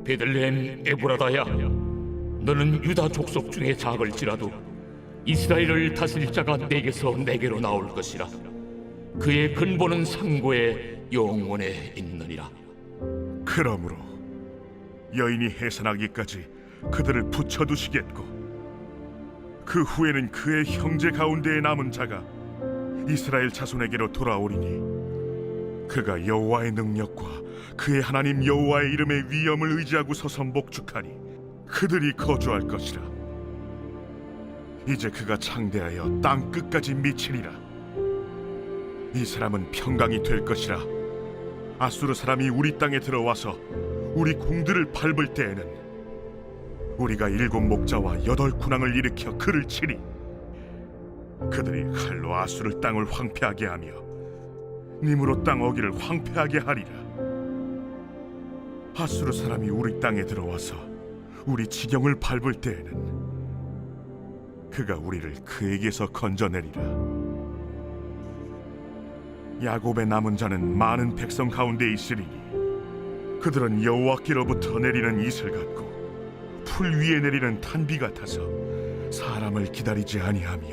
베들레헴 에브라다야, 너는 유다 족속 중에 작을지라도 이스라엘을 다스릴 자가 내게서 내게로 나올 것이라. 그의 근본은 상고에 영원에 있느니라. 그러므로 여인이 해산하기까지 그들을 붙여두시겠고, 그 후에는 그의 형제 가운데에 남은 자가 이스라엘 자손에게로 돌아오리니, 그가 여호와의 능력과 그의 하나님 여호와의 이름의 위엄을 의지하고 서서 목축하니 그들이 거주할 것이라. 이제 그가 창대하여 땅 끝까지 미치리라. 이 사람은 평강이 될 것이라. 아수르 사람이 우리 땅에 들어와서 우리 궁들을 밟을 때에는 우리가 7 목자와 8 군왕을 일으켜 그를 치리. 그들이 칼로 아수르 땅을 황폐하게 하며 니므롯 땅 어기를 황폐하게 하리라. 아수르 사람이 우리 땅에 들어와서 우리 지경을 밟을 때에는 그가 우리를 그에게서 건져내리라. 야곱의 남은 자는 많은 백성 가운데 있으리니, 그들은 여호와께로부터 내리는 이슬 같고 풀 위에 내리는 탄비 같아서 사람을 기다리지 아니하며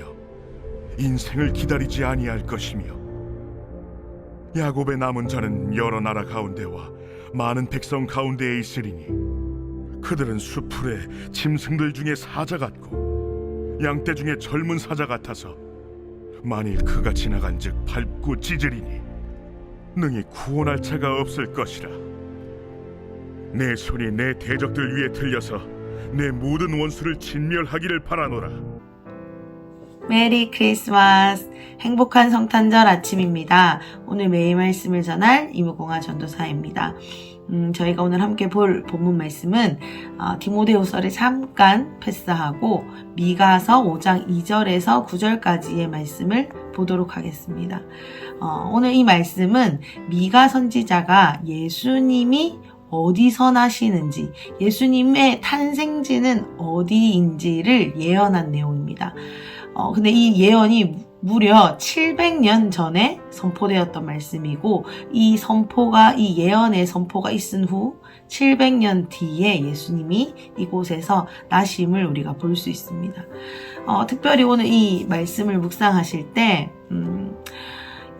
인생을 기다리지 아니할 것이며, 야곱의 남은 자는 여러 나라 가운데와 많은 백성 가운데에 있으리니, 그들은 수풀의 짐승들 중에 사자 같고 양떼 중에 젊은 사자 같아서 만일 그가 지나간즉 밟고 찢으리니 능히 구원할 자가 없을 것이라. 내 손이 내 대적들 위에 들려서 내 모든 원수를 진멸하기를 바라노라. 메리 크리스마스! 행복한 성탄절 아침입니다. 오늘 매일 말씀을 전할 이무공화 전도사입니다. 저희가 오늘 함께 볼 본문 말씀은 디모데후서를 잠깐 패스하고 미가서 5장 2절에서 9절까지의 말씀을 보도록 하겠습니다. 오늘 이 말씀은 미가 선지자가 예수님이 어디서 나시는지, 예수님의 탄생지는 어디인지를 예언한 내용입니다. 근데 이 예언이 무려 700년 전에 선포되었던 말씀이고, 이 예언의 선포가 있은 후 700년 뒤에 예수님이 이곳에서 나심을 우리가 볼 수 있습니다. 특별히 오늘 이 말씀을 묵상하실 때,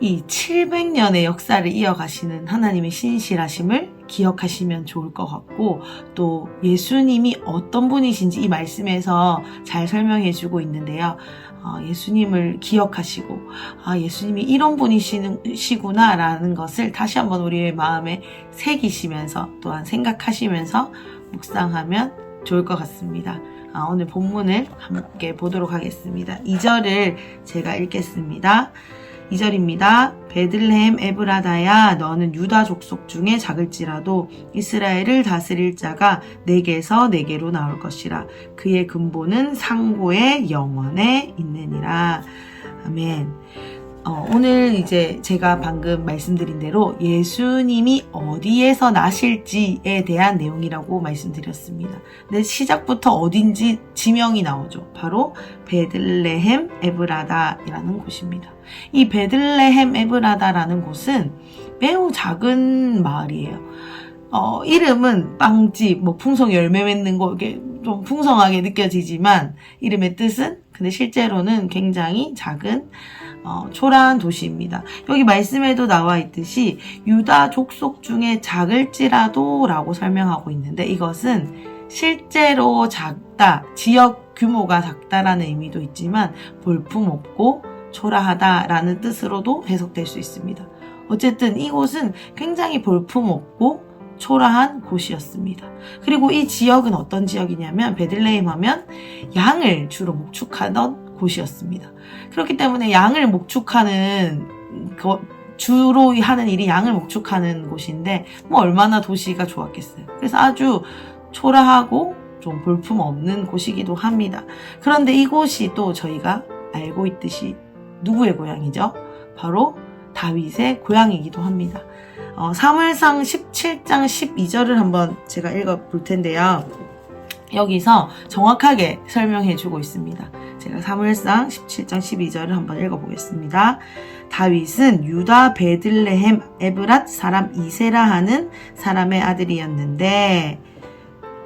이 700년의 역사를 이어가시는 하나님의 신실하심을 기억하시면 좋을 것 같고, 또 예수님이 어떤 분이신지 이 말씀에서 잘 설명해 주고 있는데요. 예수님을 기억하시고, 예수님이 이런 분이시구나 라는 것을 다시 한번 우리의 마음에 새기시면서 또한 생각하시면서 묵상하면 좋을 것 같습니다. 오늘 본문을 함께 보도록 하겠습니다. 2절을 제가 읽겠습니다. 2절입니다. 베들레헴 에브라다야, 너는 유다 족속 중에 작을지라도 이스라엘을 다스릴 자가 내게서 내게로 나올 것이라. 그의 근본은 상고의 영원에 있느니라. 아멘. 오늘 이제 제가 방금 말씀드린 대로 예수님이 어디에서 나실지에 대한 내용이라고 말씀드렸습니다. 근데 시작부터 어딘지 지명이 나오죠. 바로 베들레헴 에브라다라는 곳입니다. 이 베들레헴 에브라다라는 곳은 매우 작은 마을이에요. 이름은 빵집, 풍성 열매 맺는 거, 이렇게 좀 풍성하게 느껴지지만 이름의 뜻은 근데 실제로는 굉장히 작은 초라한 도시입니다. 여기 말씀에도 나와 있듯이 유다 족속 중에 작을지라도 라고 설명하고 있는데, 이것은 실제로 작다, 지역 규모가 작다라는 의미도 있지만 볼품없고 초라하다라는 뜻으로도 해석될 수 있습니다. 어쨌든 이곳은 굉장히 볼품없고 초라한 곳이었습니다. 그리고 이 지역은 어떤 지역이냐면, 베들레헴 하면 양을 주로 목축하던 곳이었습니다. 그렇기 때문에 양을 목축하는, 주로 하는 일이 양을 목축하는 곳인데 얼마나 도시가 좋았겠어요. 그래서 아주 초라하고 좀 볼품없는 곳이기도 합니다. 그런데 이곳이 또 저희가 알고 있듯이 누구의 고향이죠? 바로 다윗의 고향이기도 합니다. 사무엘상 17장 12절을 한번 제가 읽어볼 텐데요. 여기서 정확하게 설명해 주고 있습니다. 제가 사무엘상 17장 12절을 한번 읽어보겠습니다. 다윗은 유다 베들레헴 에브랏 사람 이세라 하는 사람의 아들이었는데,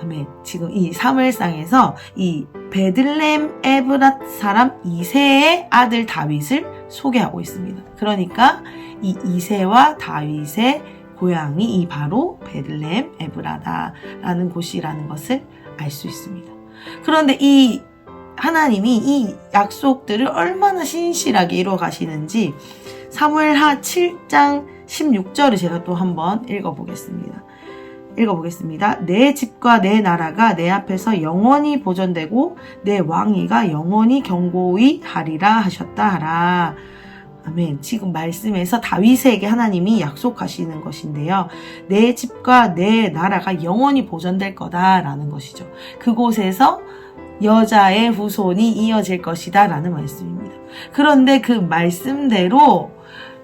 아멘. 지금 이 사무엘상에서 이 베들레헴 에브랏 사람 이새의 아들 다윗을 소개하고 있습니다. 그러니까 이 이새와 다윗의 고향이 이 바로 베들레헴 에브라다라는 곳이라는 것을 알 수 있습니다. 그런데 이 하나님이 이 약속들을 얼마나 신실하게 이루어 가시는지 사무엘하 7장 16절을 제가 또 한번 읽어보겠습니다. 내 집과 내 나라가 내 앞에서 영원히 보존되고 내 왕위가 영원히 견고히 하리라 하셨다 하라. 아멘. 지금 말씀에서 다윗에게 하나님이 약속하시는 것인데요. 내 집과 내 나라가 영원히 보존될 거다라는 것이죠. 그곳에서 여자의 후손이 이어질 것이다 라는 말씀입니다. 그런데 그 말씀대로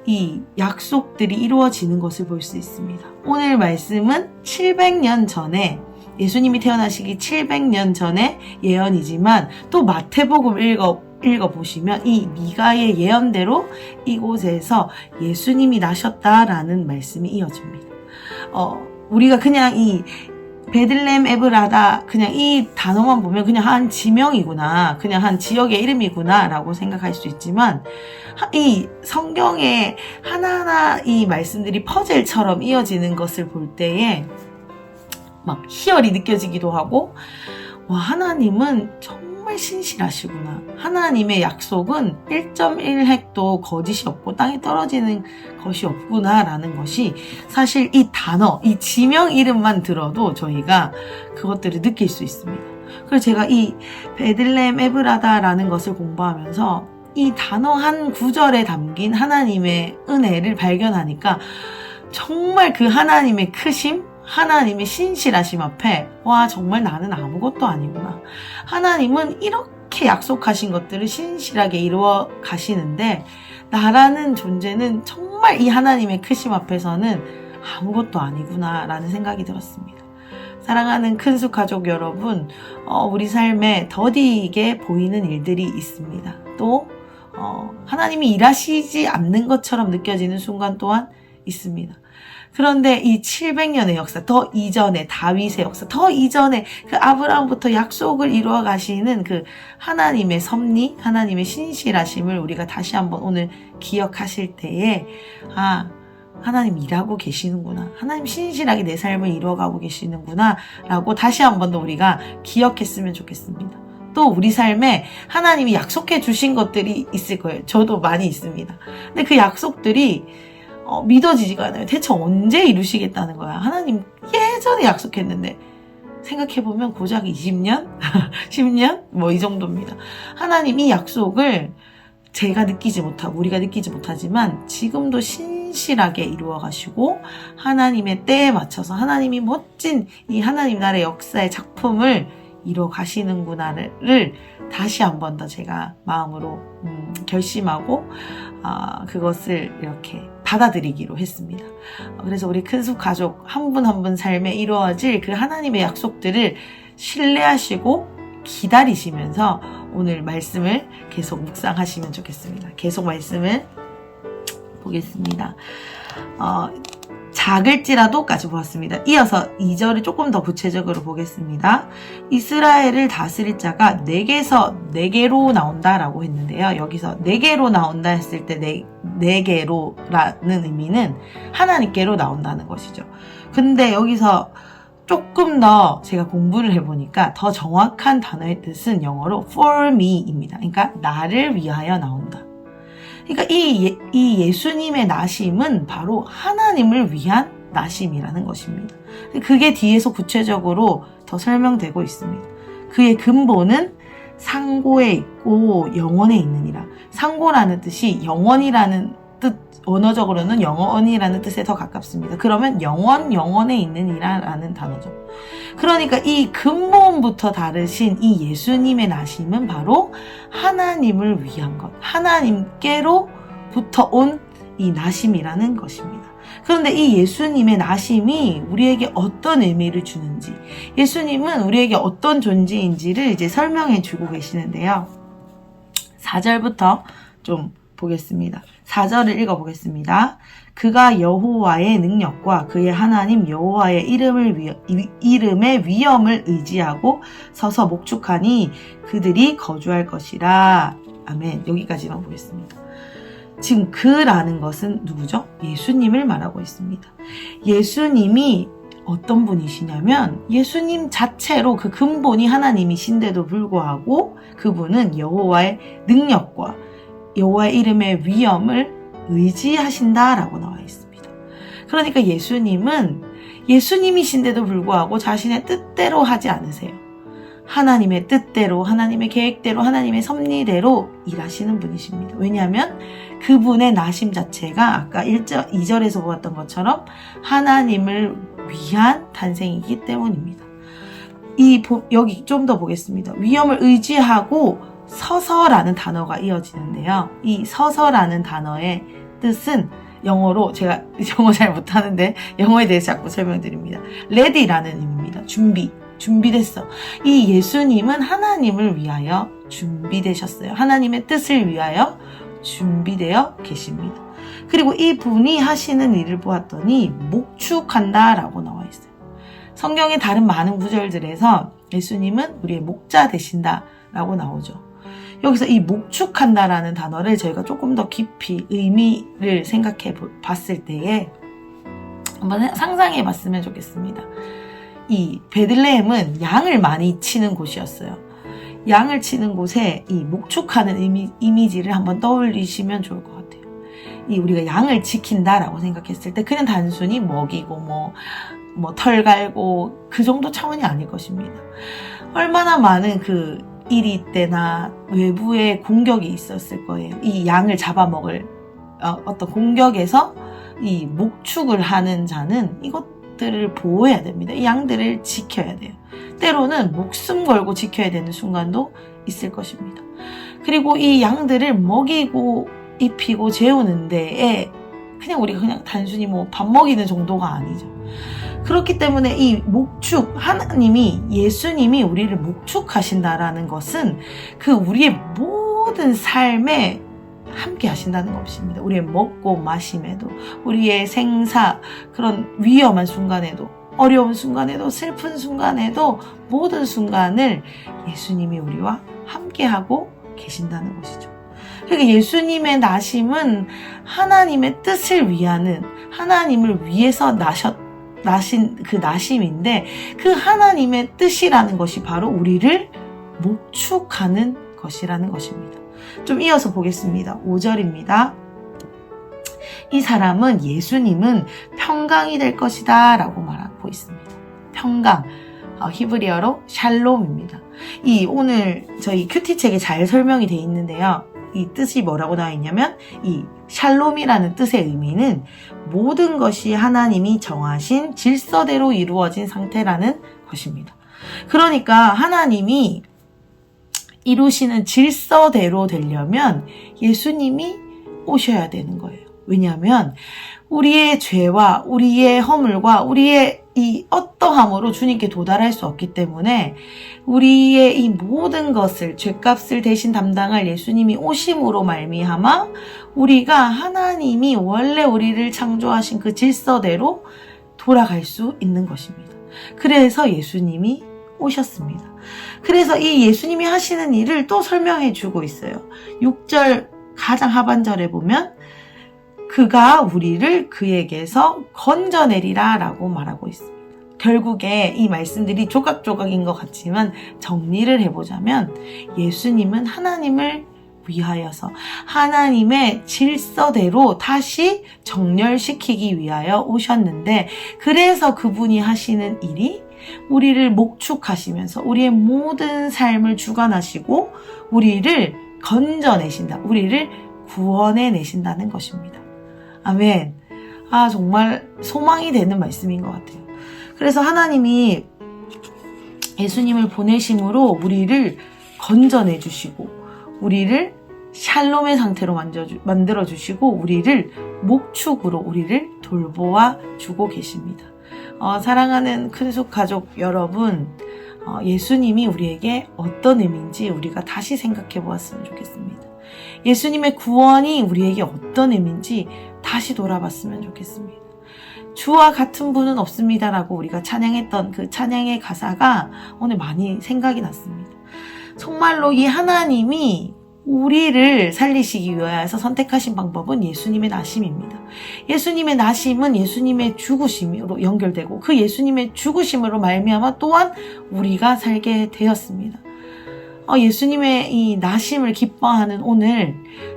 이 약속들이 이루어지는 것을 볼 수 있습니다. 오늘 말씀은 700년 전에 예수님이 태어나시기 700년 전의 예언이지만 또 마태복음 읽어보시면 이 미가의 예언대로 이곳에서 예수님이 나셨다라는 말씀이 이어집니다. 우리가 그냥 이 베들레헴 에브라다 그냥 이 단어만 보면 그냥 한 지명이구나, 그냥 한 지역의 이름이구나 라고 생각할 수 있지만 이 성경의 하나하나 이 말씀들이 퍼즐처럼 이어지는 것을 볼 때에 막 희열이 느껴지기도 하고, 와, 하나님은 정말 신실하시구나. 하나님의 약속은 1.1획도 거짓이 없고 땅에 떨어지는 것이 없구나 라는 것이 사실 이 단어, 이 지명 이름만 들어도 저희가 그것들을 느낄 수 있습니다. 그래서 제가 이 베들레헴 에브라다라는 것을 공부하면서 이 단어 한 구절에 담긴 하나님의 은혜를 발견하니까 정말 그 하나님의 크심, 하나님의 신실하심 앞에 와, 정말 나는 아무것도 아니구나. 하나님은 이렇게 약속하신 것들을 신실하게 이루어 가시는데 나라는 존재는 정말 이 하나님의 크심 앞에서는 아무것도 아니구나 라는 생각이 들었습니다. 사랑하는 큰수 가족 여러분, 우리 삶에 더디게 보이는 일들이 있습니다. 또 하나님이 일하시지 않는 것처럼 느껴지는 순간 또한 있습니다. 그런데 이 700년의 역사, 더 이전에 다윗의 역사, 더 이전에 그 아브라함부터 약속을 이루어 가시는 그 하나님의 섭리, 하나님의 신실하심을 우리가 다시 한번 오늘 기억하실 때에 하나님 일하고 계시는구나, 하나님 신실하게 내 삶을 이루어가고 계시는구나 라고 다시 한번 더 우리가 기억했으면 좋겠습니다. 또 우리 삶에 하나님이 약속해 주신 것들이 있을 거예요. 저도 많이 있습니다. 근데 그 약속들이 믿어지지가 않아요. 대체 언제 이루시겠다는 거야. 하나님 예전에 약속했는데 생각해보면 고작 20년? 10년? 뭐 이 정도입니다. 하나님 이 약속을 제가 느끼지 못하고 우리가 느끼지 못하지만 지금도 신실하게 이루어 가시고 하나님의 때에 맞춰서 하나님이 멋진 이 하나님 나라의 역사의 작품을 이루어 가시는구나를 다시 한 번 더 제가 마음으로 결심하고 그것을 이렇게 받아들이기로 했습니다. 그래서 우리 큰숙 가족 한 분 한 분 삶에 이루어질 그 하나님의 약속들을 신뢰하시고 기다리시면서 오늘 말씀을 계속 묵상하시면 좋겠습니다. 계속 말씀을 보겠습니다. 작을지라도까지 보았습니다. 이어서 2절을 조금 더 구체적으로 보겠습니다. 이스라엘을 다스릴 자가 내게서 내게로 나온다라고 했는데요. 여기서 내게로 나온다 했을 때 내게로라는 의미는 하나님께로 나온다는 것이죠. 근데 여기서 조금 더 제가 공부를 해보니까 더 정확한 단어의 뜻은 영어로 for me입니다. 그러니까 나를 위하여 나온다. 그러니까 이 예수님의 나심은 바로 하나님을 위한 나심이라는 것입니다. 그게 뒤에서 구체적으로 더 설명되고 있습니다. 그의 근본은 상고에 있고 영원에 있느니라. 상고라는 뜻이 영원이라는 뜻, 언어적으로는 영원이라는 뜻에 더 가깝습니다. 그러면 영원에 있느니라 라는 단어죠. 그러니까 이 근본부터 다르신 이 예수님의 나심은 바로 하나님을 위한 것, 하나님께로부터 온 이 나심이라는 것입니다. 그런데 이 예수님의 나심이 우리에게 어떤 의미를 주는지, 예수님은 우리에게 어떤 존재인지를 이제 설명해 주고 계시는데요. 4절부터 좀 보겠습니다. 4절을 읽어보겠습니다. 그가 여호와의 능력과 그의 하나님 여호와의 이름의 위엄을 의지하고 서서 목축하니 그들이 거주할 것이라. 아멘. 여기까지만 보겠습니다. 지금 그라는 것은 누구죠? 예수님을 말하고 있습니다. 예수님이 어떤 분이시냐면 예수님 자체로 그 근본이 하나님이신데도 불구하고 그분은 여호와의 능력과 여호와의 이름의 위엄을 의지하신다라고 나와 있습니다. 그러니까 예수님은 예수님이신데도 불구하고 자신의 뜻대로 하지 않으세요. 하나님의 뜻대로, 하나님의 계획대로, 하나님의 섭리대로 일하시는 분이십니다. 왜냐하면 그분의 나심 자체가 아까 2절에서 보았던 것처럼 하나님을 위한 탄생이기 때문입니다. 여기 좀 더 보겠습니다. 위엄을 의지하고 서서라는 단어가 이어지는데요. 이 서서라는 단어의 뜻은 영어로, 제가 영어 잘 못하는데 영어에 대해서 자꾸 설명드립니다. ready라는 의미입니다. 준비됐어. 이 예수님은 하나님을 위하여 준비되셨어요. 하나님의 뜻을 위하여 준비되어 계십니다. 그리고 이 분이 하시는 일을 보았더니 목축한다라고 나와 있어요. 성경의 다른 많은 구절들에서 예수님은 우리의 목자 되신다라고 나오죠. 여기서 이 목축한다라는 단어를 저희가 조금 더 깊이 의미를 생각해 봤을 때에 한번 상상해 봤으면 좋겠습니다. 이 베들레헴은 양을 많이 치는 곳이었어요. 양을 치는 곳에 이 목축하는 이미지를 한번 떠올리시면 좋을 것 같아요. 우리가 양을 지킨다라고 생각했을 때 그냥 단순히 먹이고 뭐 털 갈고 그 정도 차원이 아닐 것입니다. 얼마나 많은 그 이리 때나 외부의 공격이 있었을 거예요. 이 양을 잡아먹을 어떤 공격에서 이 목축을 하는 자는 이것들을 보호해야 됩니다. 이 양들을 지켜야 돼요. 때로는 목숨 걸고 지켜야 되는 순간도 있을 것입니다. 그리고 이 양들을 먹이고 입히고 재우는 데에 그냥 우리가 그냥 단순히 뭐 밥 먹이는 정도가 아니죠. 그렇기 때문에 이 목축, 예수님이 우리를 목축하신다라는 것은 그 우리의 모든 삶에 함께 하신다는 것입니다. 우리의 먹고 마심에도, 우리의 생사, 그런 위험한 순간에도, 어려운 순간에도, 슬픈 순간에도 모든 순간을 예수님이 우리와 함께하고 계신다는 것이죠. 그러니까 예수님의 나심은 하나님의 뜻을 위하는, 하나님을 위해서 나신 그 나심인데 그 하나님의 뜻이라는 것이 바로 우리를 목축하는 것이라는 것입니다. 좀 이어서 보겠습니다. 5절입니다. 이 사람은 예수님은 평강이 될 것이다 라고 말하고 있습니다. 평강, 히브리어로 샬롬입니다. 오늘 저희 큐티책에 잘 설명이 되어 있는데요. 이 뜻이 뭐라고 나와 있냐면 이 샬롬이라는 뜻의 의미는 모든 것이 하나님이 정하신 질서대로 이루어진 상태라는 것입니다. 그러니까 하나님이 이루시는 질서대로 되려면 예수님이 오셔야 되는 거예요. 왜냐하면 우리의 죄와 우리의 허물과 우리의 이 어떠함으로 주님께 도달할 수 없기 때문에 우리의 이 모든 것을, 죄값을 대신 담당할 예수님이 오심으로 말미암아 우리가 하나님이 원래 우리를 창조하신 그 질서대로 돌아갈 수 있는 것입니다. 그래서 예수님이 오셨습니다. 그래서 이 예수님이 하시는 일을 또 설명해 주고 있어요. 6절 가장 하반절에 보면 그가 우리를 그에게서 건져내리라 라고 말하고 있습니다. 결국에 이 말씀들이 조각조각인 것 같지만 정리를 해보자면 예수님은 하나님을 위하여서 하나님의 질서대로 다시 정렬시키기 위하여 오셨는데, 그래서 그분이 하시는 일이 우리를 목축하시면서 우리의 모든 삶을 주관하시고 우리를 건져내신다, 우리를 구원해내신다는 것입니다. 아멘. 정말 소망이 되는 말씀인 것 같아요. 그래서 하나님이 예수님을 보내심으로 우리를 건져내주시고 우리를 샬롬의 상태로 만들어주시고 우리를 목축으로 우리를 돌보아 주고 계십니다. 사랑하는 큰숙 가족 여러분, 예수님이 우리에게 어떤 의미인지 우리가 다시 생각해 보았으면 좋겠습니다. 예수님의 구원이 우리에게 어떤 의미인지 다시 돌아봤으면 좋겠습니다. 주와 같은 분은 없습니다라고 우리가 찬양했던 그 찬양의 가사가 오늘 많이 생각이 났습니다. 정말로 이 하나님이 우리를 살리시기 위하여서 선택하신 방법은 예수님의 나심입니다. 예수님의 나심은 예수님의 죽으심으로 연결되고 그 예수님의 죽으심으로 말미암아 또한 우리가 살게 되었습니다. 예수님의 이 나심을 기뻐하는 오늘,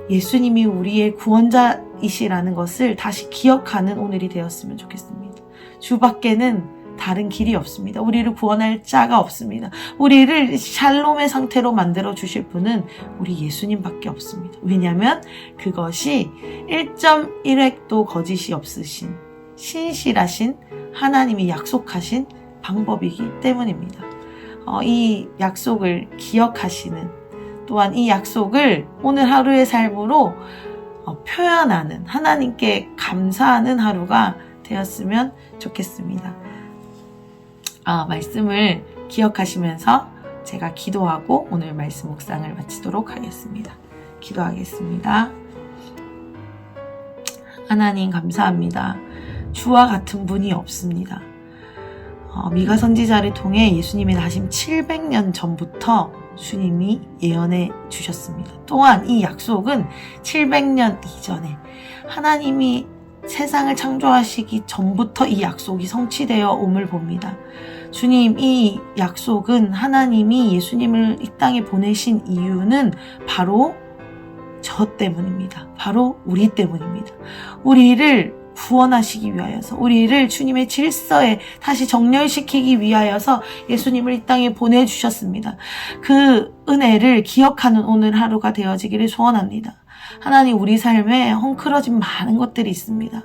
예수님이 우리의 구원자이시라는 것을 다시 기억하는 오늘이 되었으면 좋겠습니다. 주밖에는 다른 길이 없습니다. 우리를 구원할 자가 없습니다. 우리를 샬롬의 상태로 만들어 주실 분은 우리 예수님밖에 없습니다. 왜냐하면 그것이 1.1획도 거짓이 없으신 신실하신 하나님이 약속하신 방법이기 때문입니다. 이 약속을 기억하시는, 또한 이 약속을 오늘 하루의 삶으로 표현하는, 하나님께 감사하는 하루가 되었으면 좋겠습니다. 말씀을 기억하시면서 제가 기도하고 오늘 말씀 묵상을 마치도록 하겠습니다. 기도하겠습니다. 하나님 감사합니다. 주와 같은 분이 없습니다. 미가 선지자를 통해 예수님의 나심 700년 전부터 주님이 예언해 주셨습니다. 또한 이 약속은 700년 이전에 하나님이 세상을 창조하시기 전부터 이 약속이 성취되어 옴을 봅니다. 주님, 이 약속은 하나님이 예수님을 이 땅에 보내신 이유는 바로 저 때문입니다. 바로 우리 때문입니다. 우리를 구원하시기 위하여서, 우리를 주님의 질서에 다시 정렬시키기 위하여서 예수님을 이 땅에 보내주셨습니다. 그 은혜를 기억하는 오늘 하루가 되어지기를 소원합니다. 하나님, 우리 삶에 헝클어진 많은 것들이 있습니다.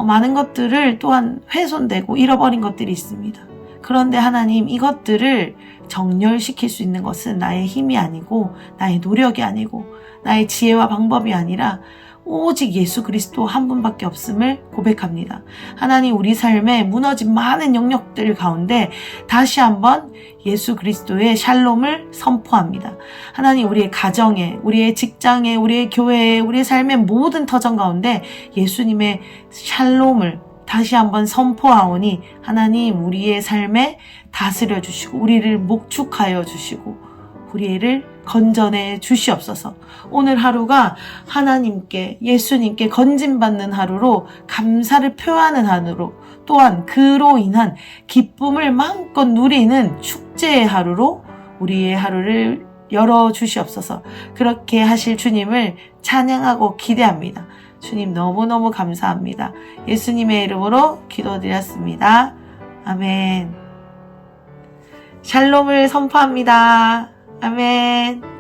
많은 것들을 또한 훼손되고 잃어버린 것들이 있습니다. 그런데 하나님, 이것들을 정렬시킬 수 있는 것은 나의 힘이 아니고 나의 노력이 아니고 나의 지혜와 방법이 아니라 오직 예수 그리스도 한 분밖에 없음을 고백합니다. 하나님, 우리 삶에 무너진 많은 영역들 가운데 다시 한번 예수 그리스도의 샬롬을 선포합니다. 하나님, 우리의 가정에, 우리의 직장에, 우리의 교회에, 우리의 삶의 모든 터전 가운데 예수님의 샬롬을 다시 한번 선포하오니 하나님, 우리의 삶에 다스려 주시고 우리를 목축하여 주시고 우리를 건져내 주시옵소서. 오늘 하루가 하나님께, 예수님께 건진받는 하루로, 감사를 표하는 하루로, 또한 그로 인한 기쁨을 마음껏 누리는 축제의 하루로 우리의 하루를 열어주시옵소서. 그렇게 하실 주님을 찬양하고 기대합니다. 주님, 너무너무 감사합니다. 예수님의 이름으로 기도드렸습니다. 아멘. 샬롬을 선포합니다. 아멘.